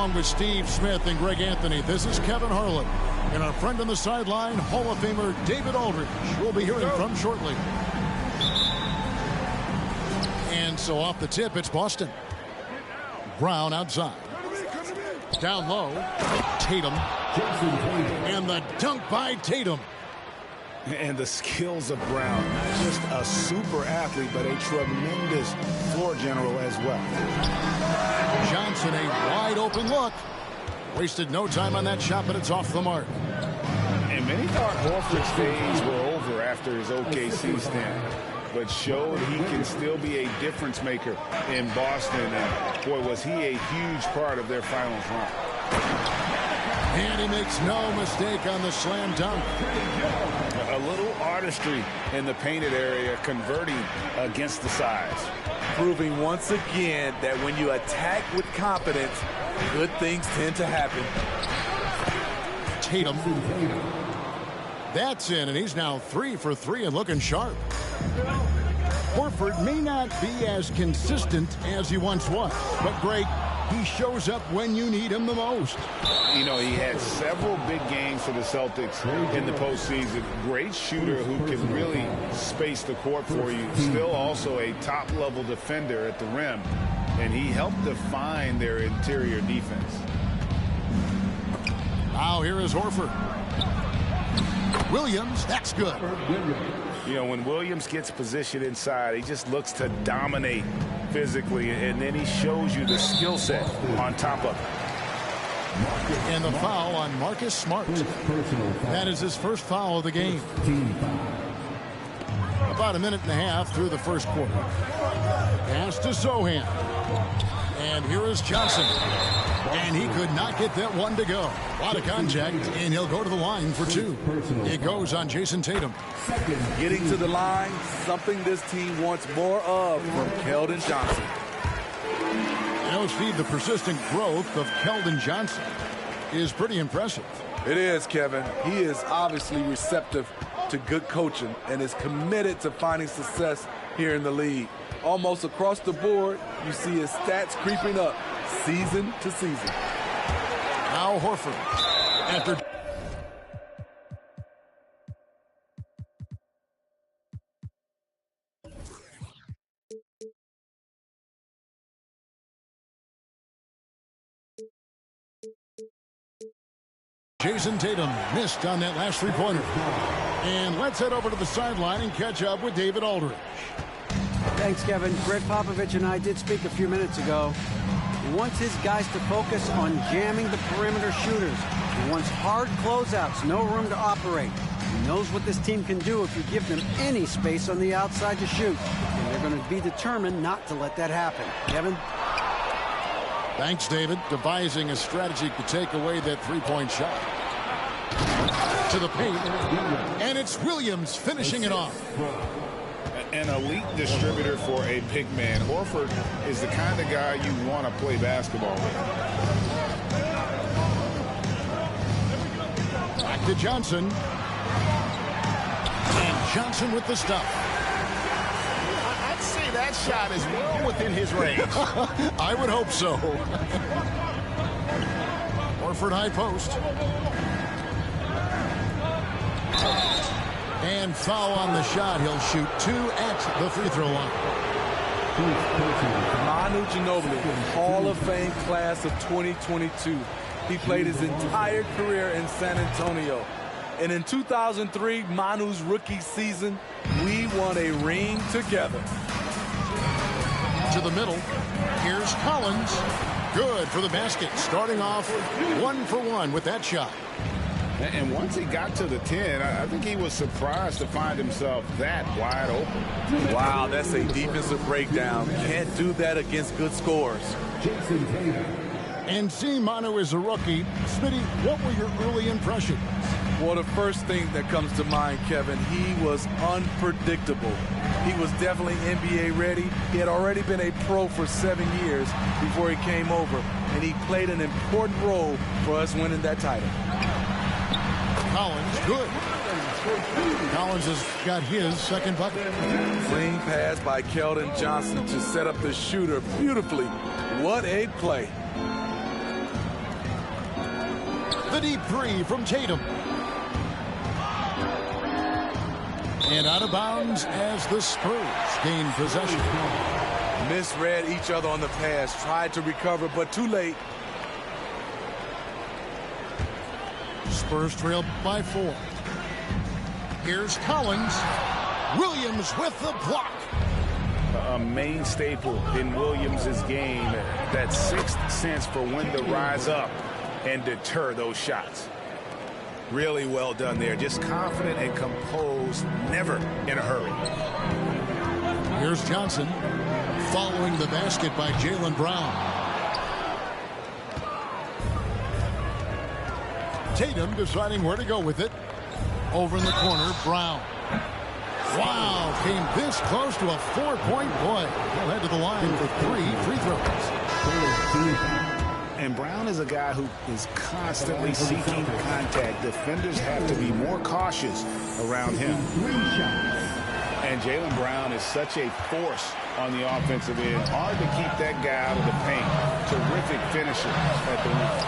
Along with Steve Smith and Greg Anthony, this is Kevin Harlan. And our friend on the sideline, Hall of Famer David Aldridge, we'll be hearing from shortly. And so off the tip, it's Boston. Brown outside. Down low, Tatum. And the dunk by Tatum. And the skills of Brown. Not just a super athlete, but a tremendous floor general as well. Johnson, a wide open look. Wasted no time on that shot, but it's off the mark. And many thought Horford's days were over after his OKC stint, but showed he can still be a difference maker in Boston. And boy, was he a huge part of their finals run. And he makes no mistake on the slam dunk. A little artistry in the painted area, converting against the size. Proving once again that when you attack with confidence, good things tend to happen. Tatum. That's in, and he's now 3 for 3 and looking sharp. Horford may not be as consistent as he once was, but Greg, he shows up when you need him the most. You know, he had several big games for the Celtics in the postseason. Great shooter who can really space the court for you. Still also a top-level defender at the rim. And he helped define their interior defense. Now here is Horford. Williams, that's good. You know, when Williams gets positioned inside, he just looks to dominate physically, and then he shows you the skill set on top of it. And the foul on Marcus Smart. That is his first foul of the game. About a minute and a half through the first quarter. Pass to Zohan. And here is Johnson. And he could not get that one to go. A lot of contact, and he'll go to the line for 2. It goes on Jason Tatum. Getting to the line, something this team wants more of from Keldon Johnson. You know, Steve, the persistent growth of Keldon Johnson is pretty impressive. It is, Kevin. He is obviously receptive to good coaching and is committed to finding success here in the league. Almost across the board, you see his stats creeping up season to season. Now Horford. After Jason Tatum missed on that last three-pointer. And let's head over to the sideline and catch up with David Aldridge. Thanks, Kevin. Greg Popovich and I did speak a few minutes ago. He wants his guys to focus on jamming the perimeter shooters. He wants hard closeouts, no room to operate. He knows what this team can do if you give them any space on the outside to shoot. And they're going to be determined not to let that happen. Kevin? Thanks, David. Devising a strategy to take away that three-point shot. To the paint. And it's Williams finishing it off. An elite distributor for a big man. Horford is the kind of guy you want to play basketball with. Back to Johnson. And Johnson with the stop. I'd say that shot is well within his range. I would hope so. Horford high post. And foul on the shot. He'll shoot 2 at the free throw line. Manu Ginobili, Hall of Fame class of 2022. He played his entire career in San Antonio. And in 2003, Manu's rookie season, we won a ring together. To the middle. Here's Collins. Good for the basket. Starting off 1 for 1 with that shot. And once he got to the 10, I think he was surprised to find himself that wide open. Wow, that's a defensive breakdown. Can't do that against good scores. And seeing Manu as a rookie, Smitty, what were your early impressions? Well, the first thing that comes to mind, Kevin, he was unpredictable. He was definitely NBA ready. He had already been a pro for 7 years before he came over, and he played an important role for us winning that title. Collins, good. Collins has got his second bucket. Clean pass by Keldon Johnson to set up the shooter beautifully. What a play. The deep three from Tatum. And out of bounds as the Spurs gain possession. Misread each other on the pass. Tried to recover, but too late. Spurs trail by 4. Here's Collins. Williams with the block. A main staple in Williams' game, that sixth sense for when to rise up and deter those shots. Really well done there. Just confident and composed, never in a hurry. Here's Johnson following the basket by Jaylen Brown. Tatum deciding where to go with it. Over in the corner, Brown. Wow, came this close to a 4-point play. He'll head to the line for 3 free throws. And Brown is a guy who is constantly seeking contact. Defenders have to be more cautious around him. And Jaylen Brown is such a force on the offensive end. Hard to keep that guy out of the paint. Terrific finisher at the rim.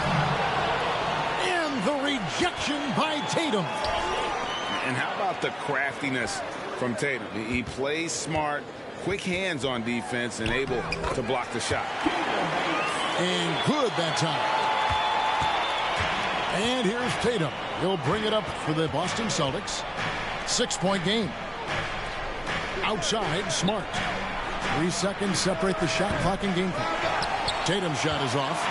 And the rejection by Tatum. And how about the craftiness from Tatum? He plays smart, quick hands on defense, and able to block the shot. And good that time. And here's Tatum. He'll bring it up for the Boston Celtics. 6-point game. Outside, Smart. 3 seconds separate the shot clock and game clock. Tatum's shot is off.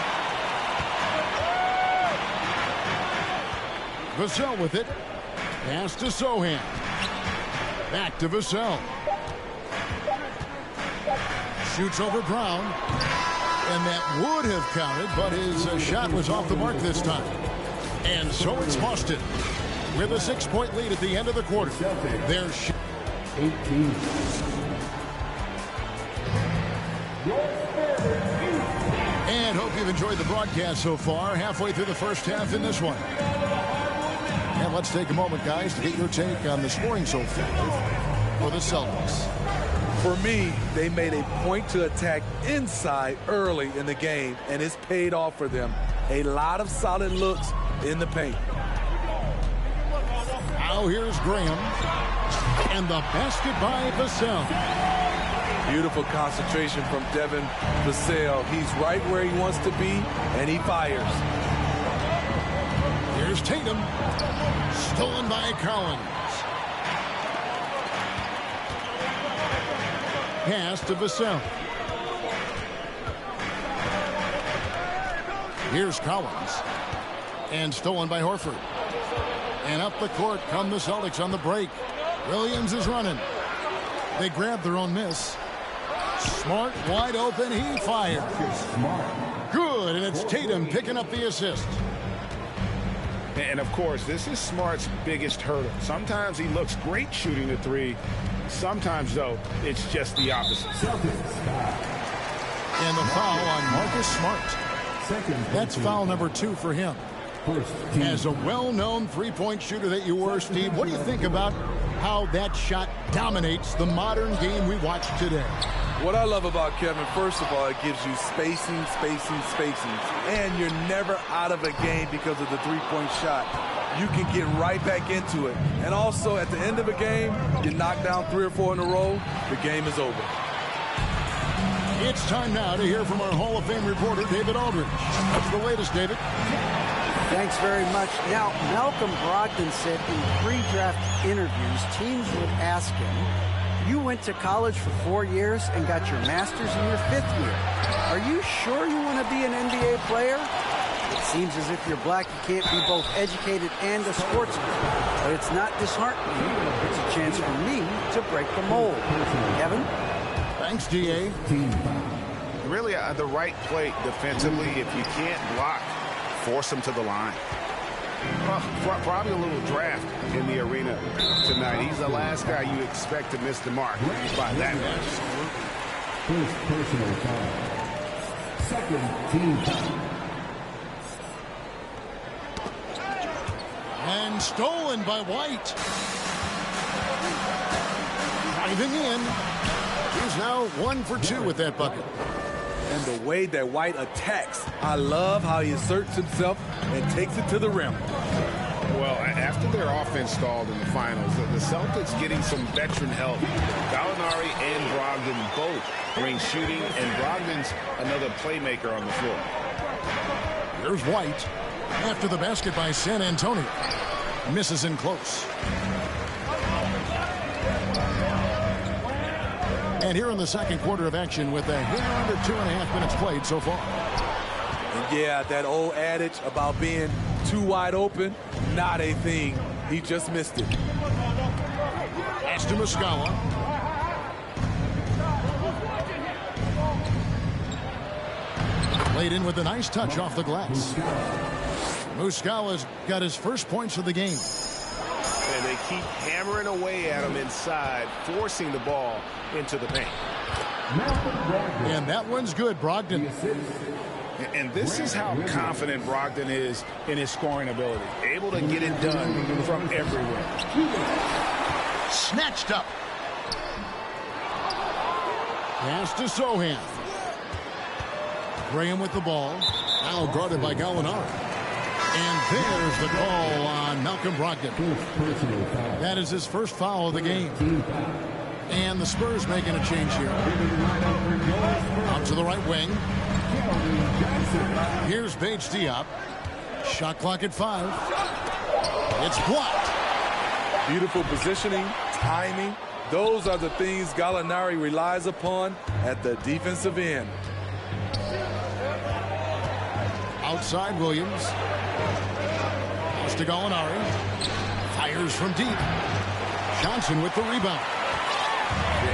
Vassell with it. Pass to Sohan. Back to Vassell. Shoots over Brown. And that would have counted, but his shot was off the mark this time. And so it's Boston with a 6-point lead at the end of the quarter. They're 18. And hope you've enjoyed the broadcast so far. Halfway through the first half in this one. And let's take a moment, guys, to get your take on the scoring so far for the Celtics. For me, they made a point to attack inside early in the game, and it's paid off for them. A lot of solid looks in the paint. Now here's Graham. And the basket by Vassell. Beautiful concentration from Devin Vassell. He's right where he wants to be, and he fires. Here's Tatum. Stolen by Collins. Pass to Vassell. Here's Collins. And stolen by Horford. And up the court come the Celtics on the break. Williams is running. They grab their own miss. Smart wide open. He fires. Good. And it's Tatum picking up the assist. And of course, this is Smart's biggest hurdle. Sometimes he looks great shooting the three. Sometimes, though, it's just the opposite. And the foul on Marcus Smart. That's foul number 2 for him. As a well-known three-point shooter that you were, Steve, what do you think about how that shot dominates the modern game we watch today? What I love about Kevin, first of all, it gives you spacing. And you're never out of a game because of the three-point shot. You can get right back into it. And also, at the end of a game, you knock down 3 or 4 in a row, the game is over. It's time now to hear from our Hall of Fame reporter, David Aldridge. What's the latest, David? Thanks very much. Now, Malcolm Brogdon said in pre-draft interviews, teams would ask him, you went to college for 4 years and got your master's in your 5th year. Are you sure you want to be an NBA player? It seems as if you're black, you can't be both educated and a sportsman. But it's not disheartening. It's a chance for me to break the mold. Kevin? Thanks, D.A. Really, the right play defensively. If you can't block, force them to the line. Probably a little draft in the arena tonight. He's the last guy you expect to miss the mark by that much. First personal foul. Second team foul. And stolen by White. Driving in. He's now 1 for 2 with that bucket. and the way that White attacks. I love how he asserts himself and takes it to the rim. Well, after their offense stalled in the finals, the Celtics getting some veteran help. Gallinari and Brogdon both bring shooting, and Brogdon's another playmaker on the floor. Here's White after the basket by San Antonio. Misses in close. And here in the second quarter of action with a hair under 2.5 minutes played so far. And yeah, that old adage about being too wide open, not a thing. He just missed it. Pass to Muscala. Played in with a nice touch off the glass. Muscala's got his first points of the game. And they keep hammering away at him inside, forcing the ball into the paint. And that one's good, Brogdon. And this is how confident Brogdon is in his scoring ability. Able to get it done from everywhere. Snatched up. Pass to Sohan. Graham with the ball. Now guarded by Gallinari. And there's the call on Malcolm Brogdon. That is his first foul of the game. And the Spurs making a change here. Out to the right wing. Here's Bates Diop. Shot clock at 5. It's blocked. Beautiful positioning, timing. Those are the things Gallinari relies upon at the defensive end. Outside Williams. Pass to Gallinari. Fires from deep. Johnson with the rebound.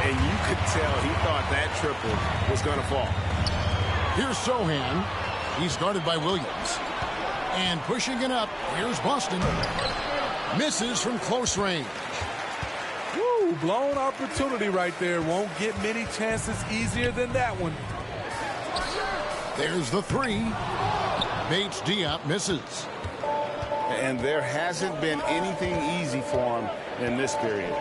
And you could tell he thought that triple was going to fall. Here's Sohan. He's guarded by Williams. And pushing it up, here's Boston. Misses from close range. Woo, blown opportunity right there. Won't get many chances easier than that one. There's the 3. Bates Diop misses. And there hasn't been anything easy for him in this period.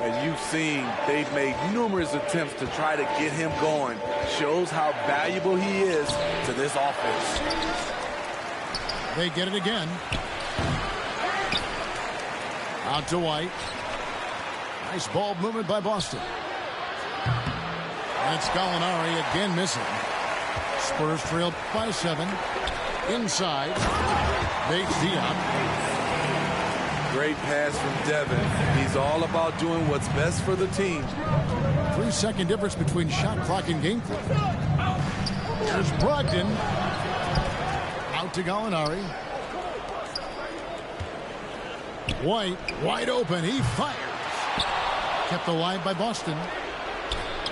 As you've seen, they've made numerous attempts to try to get him going. Shows how valuable he is to this offense. They get it again. Out to White. Nice ball movement by Boston. That's Gallinari again missing. Spurs trail by 7. Inside. Bates Diop. Great pass from Devin. He's all about doing what's best for the team. 3-second difference between shot clock and game clock. There's Brogdon. Out to Gallinari. White wide open. He fires. Kept alive by Boston.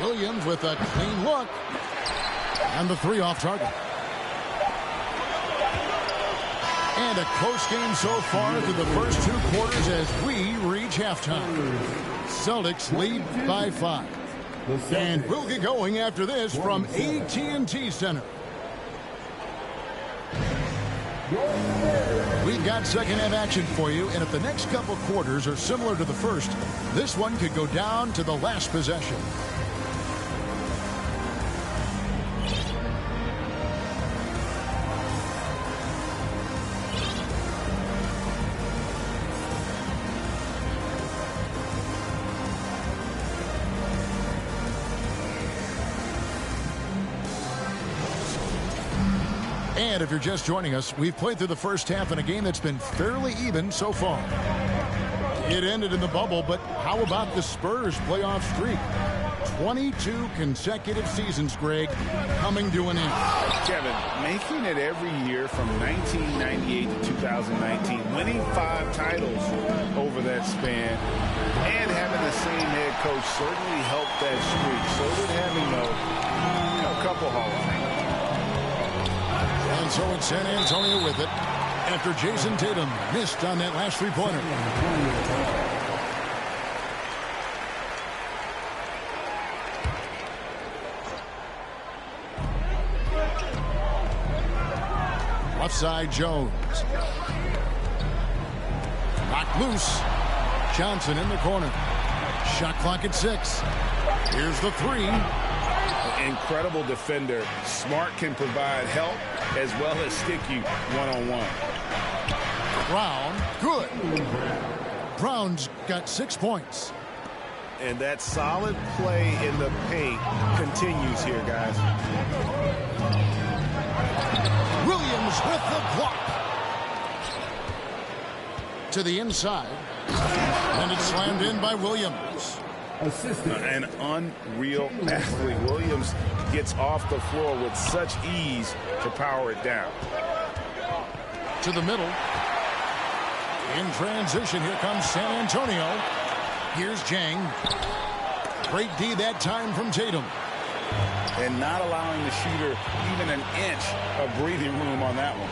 Williams with a clean look. And the 3 off target. And a close game so far through the first 2 quarters as we reach halftime. Celtics lead by 5. And we'll get going after this from AT&T Center. We've got second half action for you, and if the next couple quarters are similar to the first, this one could go down to the last possession. And if you're just joining us, we've played through the first half in a game that's been fairly even so far. It ended in the bubble, but how about the Spurs playoff streak? 22 consecutive seasons, Greg, coming to an end. Kevin, making it every year from 1998 to 2019, winning 5 titles over that span, and having the same head coach certainly helped that streak. So did having a couple Hall of Famers. And so it's San Antonio with it after Jason Tatum missed on that last 3-pointer. Left side Jones. Knocked loose. Johnson in the corner. Shot clock at 6. Here's the 3. Incredible defender. Smart can provide help as well as stick you one-on-one. Brown, good. Brown's got 6 points. And that solid play in the paint continues here, guys. Williams with the block. To the inside. And it's slammed in by Williams. An unreal athlete. Williams gets off the floor with such ease to power it down. To the middle. In transition, here comes San Antonio. Here's Jang. Great D that time from Tatum. And not allowing the shooter even an inch of breathing room on that one.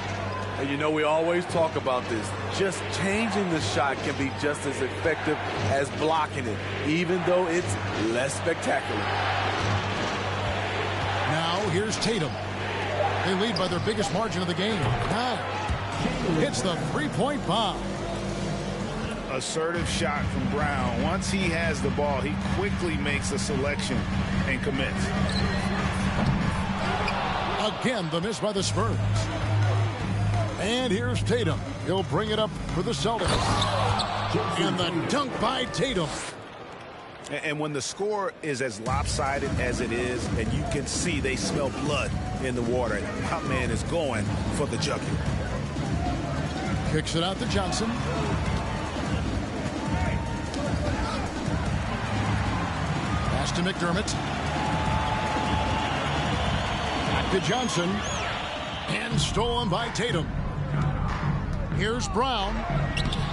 And you know, we always talk about this. Just changing the shot can be just as effective as blocking it, even though it's less spectacular. Now here's Tatum. They lead by their biggest margin of the game, 9. Hits the three-point bomb. Assertive shot from Brown. Once he has the ball, he quickly makes a selection and commits. Again, the miss by the Spurs. And here's Tatum. He'll bring it up for the Celtics. And the dunk by Tatum. And when the score is as lopsided as it is, and you can see they smell blood in the water, that man is going for the jugular. Kicks it out to Johnson. Pass to McDermott. Back to Johnson. And stolen by Tatum. Here's Brown.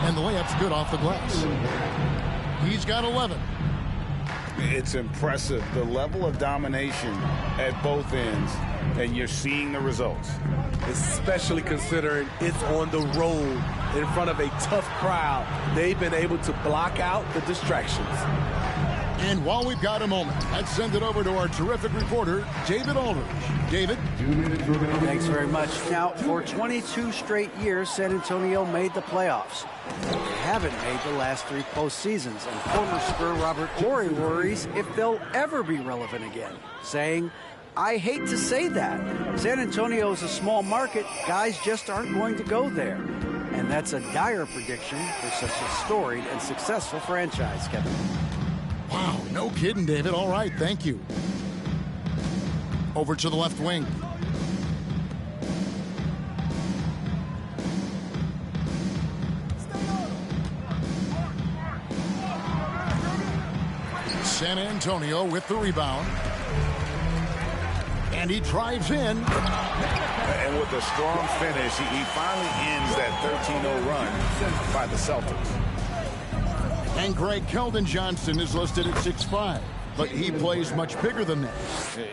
And the layup's good off the glass. He's got 11. It's impressive, the level of domination at both ends, and you're seeing the results. Especially considering it's on the road in front of a tough crowd. They've been able to block out the distractions. And while we've got a moment, let's send it over to our terrific reporter, David Aldridge. David? Thanks very much. Now, for 22 straight years, San Antonio made the playoffs. They haven't made the last 3 postseasons, and former Spur Robert Horry worries if they'll ever be relevant again, saying, I hate to say that. San Antonio is a small market. Guys just aren't going to go there. And that's a dire prediction for such a storied and successful franchise, Kevin. Wow, no kidding, David. All right, thank you. Over to the left wing. San Antonio with the rebound. And he drives in. And with a strong finish, he finally ends that 13-0 run by the Celtics. And Greg Keldon Johnson is listed at 6'5", but he plays much bigger than that.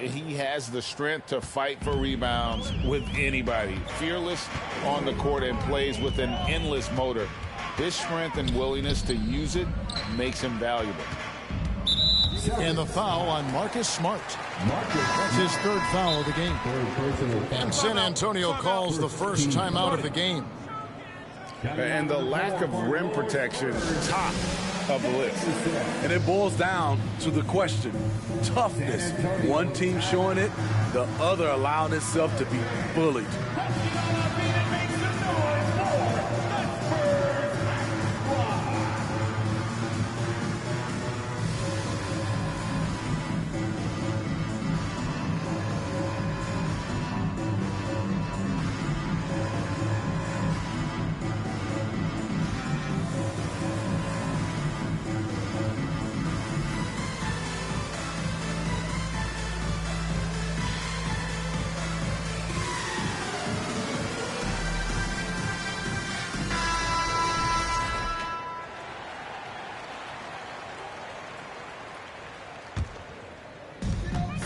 He has the strength to fight for rebounds with anybody. Fearless on the court and plays with an endless motor. His strength and willingness to use it makes him valuable. And the foul on Marcus Smart. That's his 3rd foul of the game. And San Antonio calls the first timeout of the game. And the lack of rim protection, top of the list. And it boils down to the question, toughness. One team showing it, the other allowing itself to be bullied.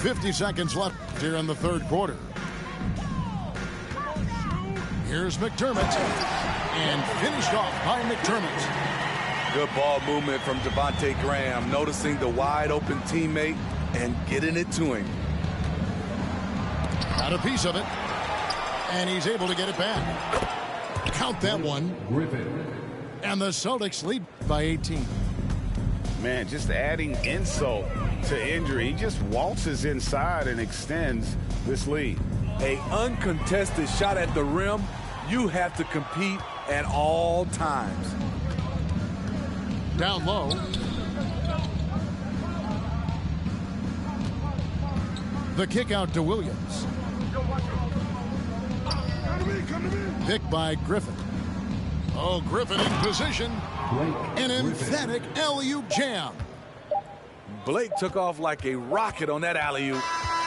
.50 seconds left here in the 3rd quarter. Here's McDermott. And finished off by McDermott. Good ball movement from Devontae Graham, noticing the wide open teammate and getting it to him. Got a piece of it. And he's able to get it back. Count that one. And the Celtics lead by 18. Man, just adding insult to injury. He just waltzes inside and extends this lead. An uncontested shot at the rim, you have to compete at all times. Down low. The kick out to Williams. Picked by Griffin. Oh, Griffin in position. An emphatic alley-oop jam. Blake took off like a rocket on that alley-oop.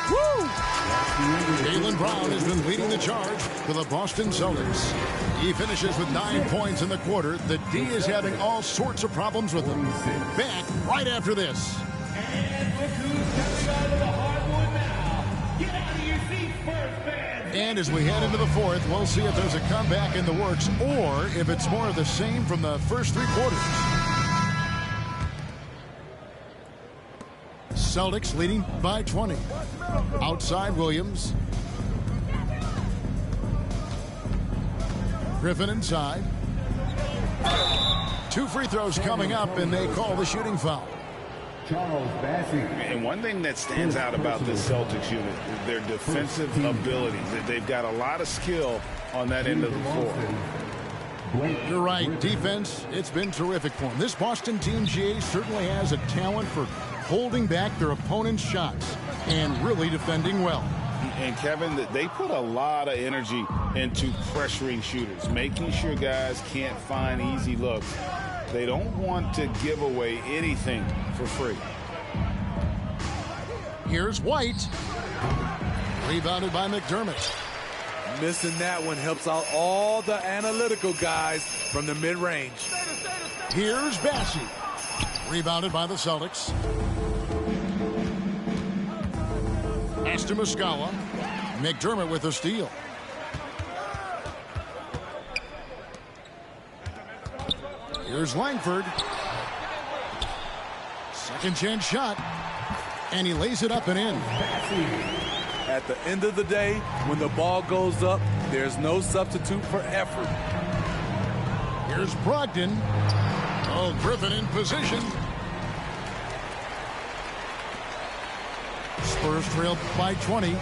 Woo! Jaylen Brown has been leading the charge for the Boston Celtics. He finishes with 9 points in the quarter. The D is having all sorts of problems with him. Back right after this. And as we head into the fourth, we'll see if there's a comeback in the works or if it's more of the same from the first 3 quarters. Celtics leading by 20. Outside Williams. Griffin inside. 2 free throws coming up, and they call the shooting foul. Charles Bassey. And one thing that stands out about this Celtics unit is their defensive abilities. They've got a lot of skill on that end of the floor. You're right. Defense, it's been terrific for them. This Boston team, GA, certainly has a talent for holding back their opponent's shots and really defending well. And, Kevin, they put a lot of energy into pressuring shooters, making sure guys can't find easy looks. They don't want to give away anything for free. Here's White. Rebounded by McDermott. Missing that one helps out all the analytical guys from the mid-range. Here's Bassey. Rebounded by the Celtics. Pass to Muscala. McDermott with the steal. Here's Langford. Second chance shot. And he lays it up and in. At the end of the day, when the ball goes up, there's no substitute for effort. Here's Brogdon. Oh, Griffin in position. Spurs trail by 20.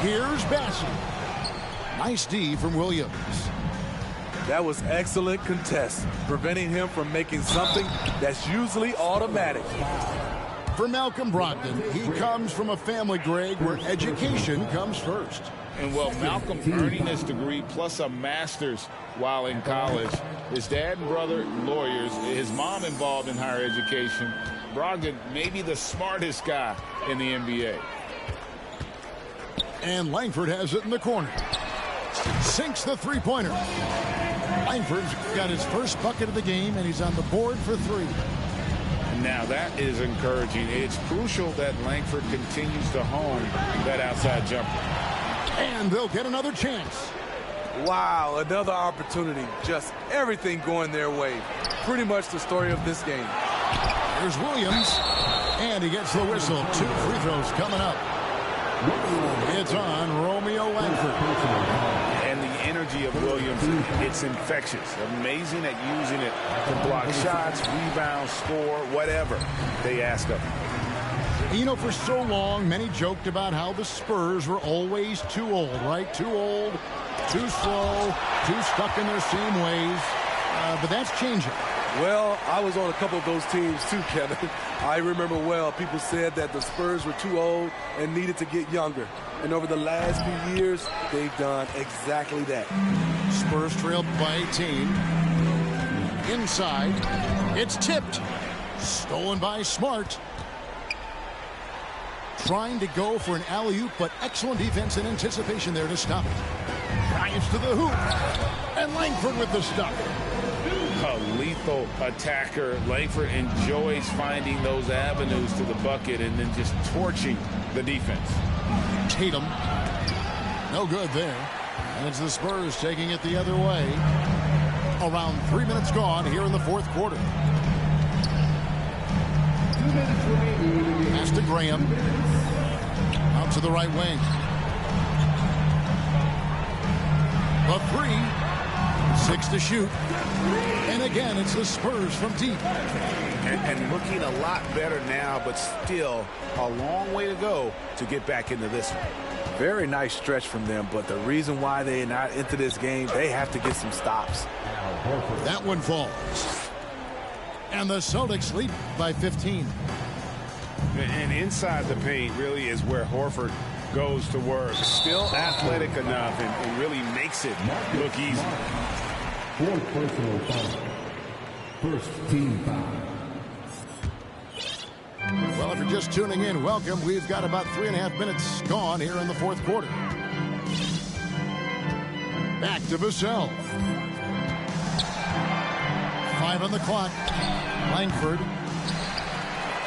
Here's Bassey. Nice D from Williams. That was excellent contest, preventing him from making something that's usually automatic. For Malcolm Brogdon, he comes from a family, Greg, where education comes first. And, well, Malcolm earning his degree plus a master's while in college. His dad and brother, lawyers. His mom involved in higher education. Brogdon, maybe the smartest guy in the NBA. And Langford has it in the corner. Sinks the three-pointer. Langford's got his first bucket of the game, and he's on the board for 3. Now that is encouraging. It's crucial that Langford continues to hone that outside jumper. And they'll get another chance. Wow, another opportunity. Just everything going their way. Pretty much the story of this game. Here's Williams. And he gets the whistle. 2 free throws coming up. It's on Romeo Langford. And the energy of Williams, it's infectious. Amazing at using it to block shots, rebound, score, whatever they ask of him. You know, for so long, many joked about how the Spurs were always too old, right? Too old, too slow, too stuck in their same ways. But that's changing. Well, I was on a couple of those teams too, Kevin. I remember well, people said that the Spurs were too old and needed to get younger. And over the last few years, they've done exactly that. Spurs trailed by 18. Inside. It's tipped. Stolen by Smart. Trying to go for an alley-oop, but excellent defense and anticipation there to stop it. Drives to the hoop. And Langford with the stop. A lethal attacker. Langford enjoys finding those avenues to the bucket and then just torching the defense. Tatum. No good there. And it's the Spurs taking it the other way. Around 3 minutes gone here in the fourth quarter. Pass to Graham. Out to the right wing. A 3. 6 to shoot. And again, it's the Spurs from deep. And looking a lot better now, but still a long way to go to get back into this one. Very nice stretch from them, but the reason why they're not into this game, they have to get some stops. That one falls. And the Celtics lead by 15. And inside the paint really is where Horford goes to work. Still athletic enough and really makes it look easy. 4th personal foul. First team foul. Well, if you're just tuning in, welcome. We've got about 3.5 minutes gone here in the 4th quarter. Back to Vassell. 5 on the clock. Langford.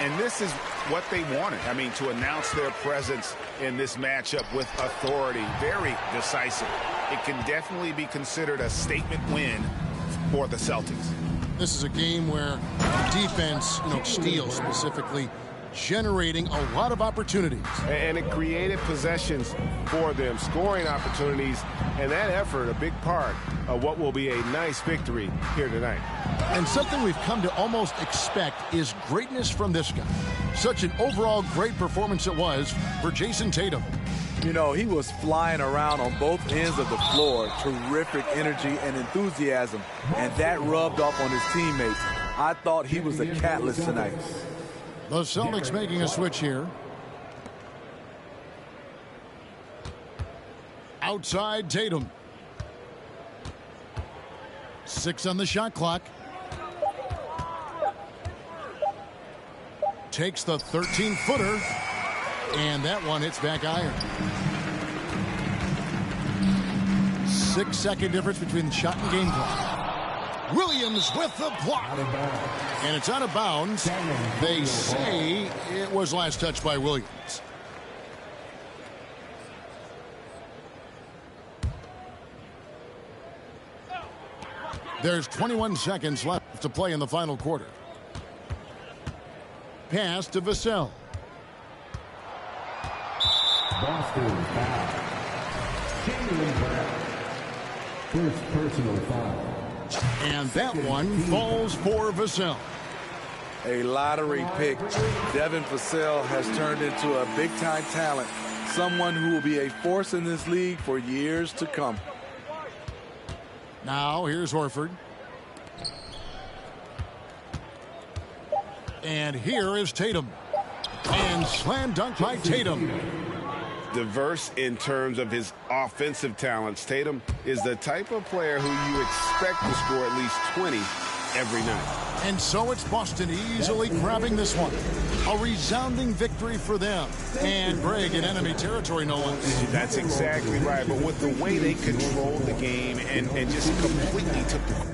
And this is what they wanted. I mean, to announce their presence in this matchup with authority. Very decisive. It can definitely be considered a statement win for the Celtics. This is a game where defense, steals specifically, generating a lot of opportunities. And it created possessions for them, scoring opportunities, and that effort, a big part of what will be a nice victory here tonight. And something we've come to almost expect is greatness from this guy. Such an overall great performance it was for Jason Tatum. You know, he was flying around on both ends of the floor. Terrific energy and enthusiasm, and that rubbed off on his teammates. I thought he was the catalyst tonight. The Celtics making a switch here. Outside Tatum. 6 on the shot clock. Takes the 13-footer. And that one hits back iron. 6-second difference between the shot and game clock. Williams with the block. And it's out of bounds. They say it was last touched by Williams. There's 21 seconds left to play in the final quarter. Pass to Vassell. Boston foul. Jaylen Brown. First personal foul. And that one falls for Vassell. A lottery pick. Devin Vassell has turned into a big-time talent. Someone who will be a force in this league for years to come. Now here's Horford. And here is Tatum. And slam dunk by Tatum. Diverse in terms of his offensive talents. Tatum is the type of player who you expect to score at least 20 every night. And so it's Boston easily grabbing this one. A resounding victory for them. And Greg in enemy territory, no less. That's exactly right. But with the way they controlled the game and just completely took the